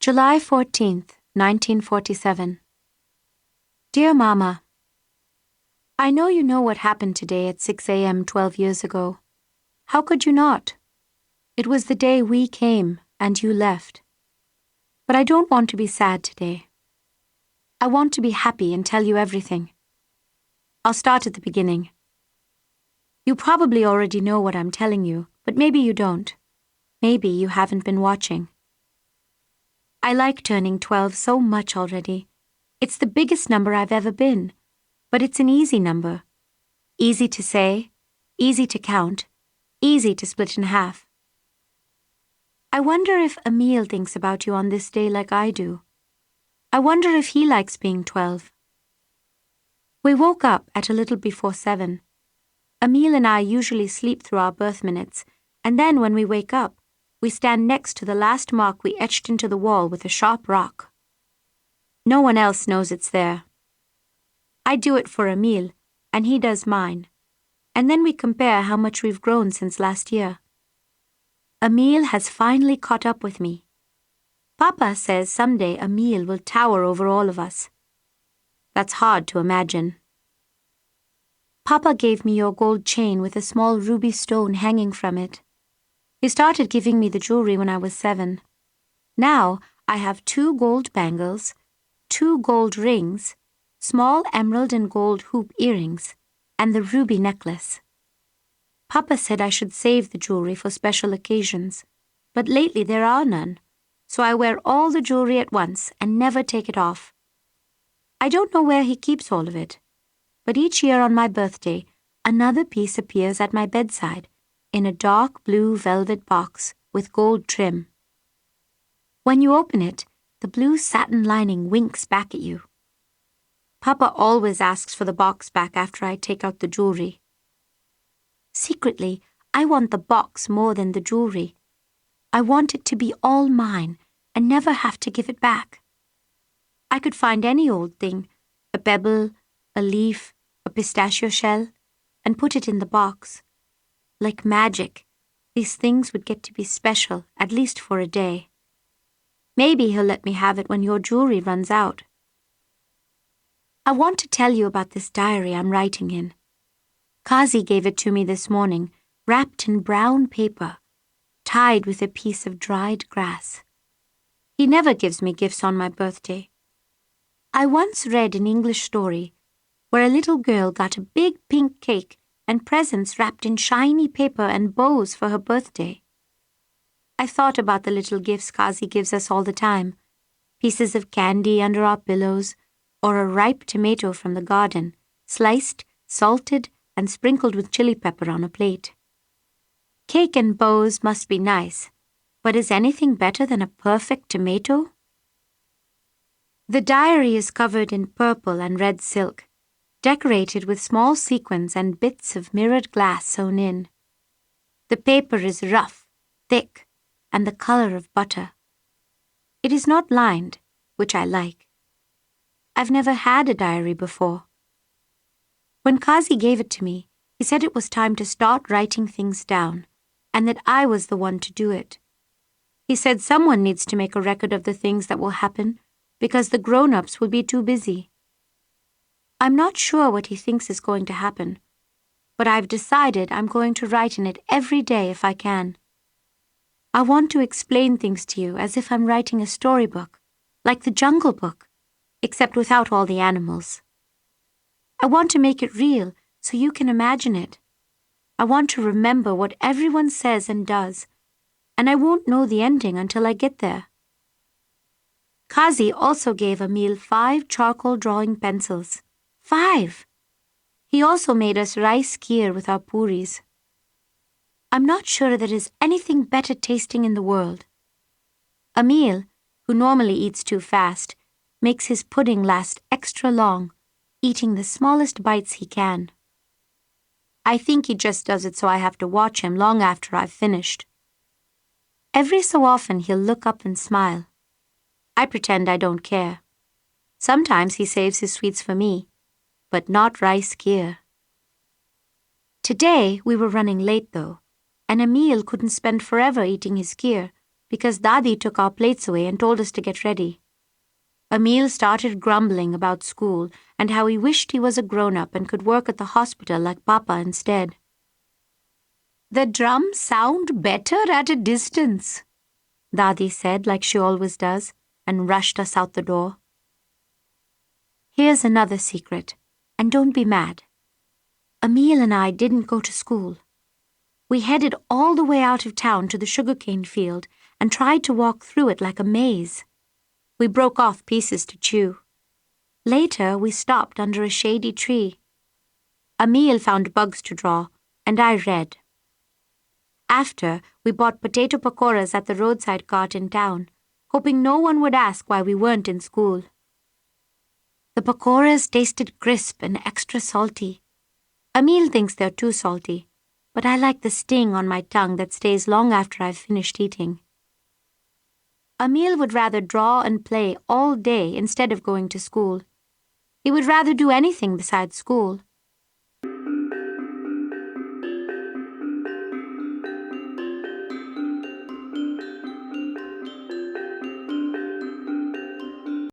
July 14th, 1947. Dear Mama, I know you know what happened today at 6 a.m. 12 years ago. How could you not? It was the day we came and you left. But I don't want to be sad today. I want to be happy and tell you everything. I'll start at the beginning. You probably already know what I'm telling you, but maybe you don't. Maybe you haven't been watching. I like turning 12 so much already. It's the biggest number I've ever been, but it's an easy number. Easy to say, easy to count, easy to split in half. I wonder if Emil thinks about you on this day like I do. I wonder if he likes being 12. We woke up at a little before 7. Emil and I usually sleep through our birth minutes, and then when we wake up, we stand next to the last mark we etched into the wall with a sharp rock. No one else knows it's there. I do it for Emil, and he does mine, and then we compare how much we've grown since last year. Emil has finally caught up with me. Papa says someday Emil will tower over all of us. That's hard to imagine. Papa gave me your gold chain with a small ruby stone hanging from it. He started giving me the jewelry when I was 7. Now I have 2 gold bangles, 2 gold rings, small emerald and gold hoop earrings, and the ruby necklace. Papa said I should save the jewelry for special occasions, but lately there are none, so I wear all the jewelry at once and never take it off. I don't know where he keeps all of it, but each year on my birthday, another piece appears at my bedside in a dark blue velvet box with gold trim. When you open it, the blue satin lining winks back at you. Papa always asks for the box back after I take out the jewelry. Secretly, I want the box more than the jewelry. I want it to be all mine and never have to give it back. I could find any old thing, a pebble, a leaf, a pistachio shell, and put it in the box. Like magic, these things would get to be special, at least for a day. Maybe he'll let me have it when your jewelry runs out. I want to tell you about this diary I'm writing in. Kazi gave it to me this morning, wrapped in brown paper, tied with a piece of dried grass. He never gives me gifts on my birthday. I once read an English story where a little girl got a big pink cake and presents wrapped in shiny paper and bows for her birthday. I thought about the little gifts Kazi gives us all the time, pieces of candy under our pillows, or a ripe tomato from the garden, sliced, salted, and sprinkled with chili pepper on a plate. Cake and bows must be nice, but is anything better than a perfect tomato? The diary is covered in purple and red silk, decorated with small sequins and bits of mirrored glass sewn in. The paper is rough, thick, and the color of butter. It is not lined, which I like. I've never had a diary before. When Kazi gave it to me, he said it was time to start writing things down, and that I was the one to do it. He said someone needs to make a record of the things that will happen, because the grown-ups will be too busy. I'm not sure what he thinks is going to happen, but I've decided I'm going to write in it every day if I can. I want to explain things to you as if I'm writing a storybook, like the Jungle Book, except without all the animals. I want to make it real so you can imagine it. I want to remember what everyone says and does, and I won't know the ending until I get there. Kazi also gave Emil 5 charcoal drawing pencils. 5! He also made us rice kheer with our puris. I'm not sure there is anything better tasting in the world. Emil, who normally eats too fast, makes his pudding last extra long, eating the smallest bites he can. I think he just does it so I have to watch him long after I've finished. Every so often he'll look up and smile. I pretend I don't care. Sometimes he saves his sweets for me, but not rice kheer. Today we were running late though, and Emil couldn't spend forever eating his kheer because Dadi took our plates away and told us to get ready. Emil started grumbling about school and how he wished he was a grown-up and could work at the hospital like Papa instead. "The drums sound better at a distance," Dadi said like she always does, and rushed us out the door. Here's another secret, and don't be mad. Emil and I didn't go to school. We headed all the way out of town to the sugarcane field and tried to walk through it like a maze. We broke off pieces to chew. Later, we stopped under a shady tree. Emil found bugs to draw, and I read. After, we bought potato pakoras at the roadside cart in town, hoping no one would ask why we weren't in school. The pakoras tasted crisp and extra salty. Emil thinks they're too salty, but I like the sting on my tongue that stays long after I've finished eating. Emil would rather draw and play all day instead of going to school. He would rather do anything besides school.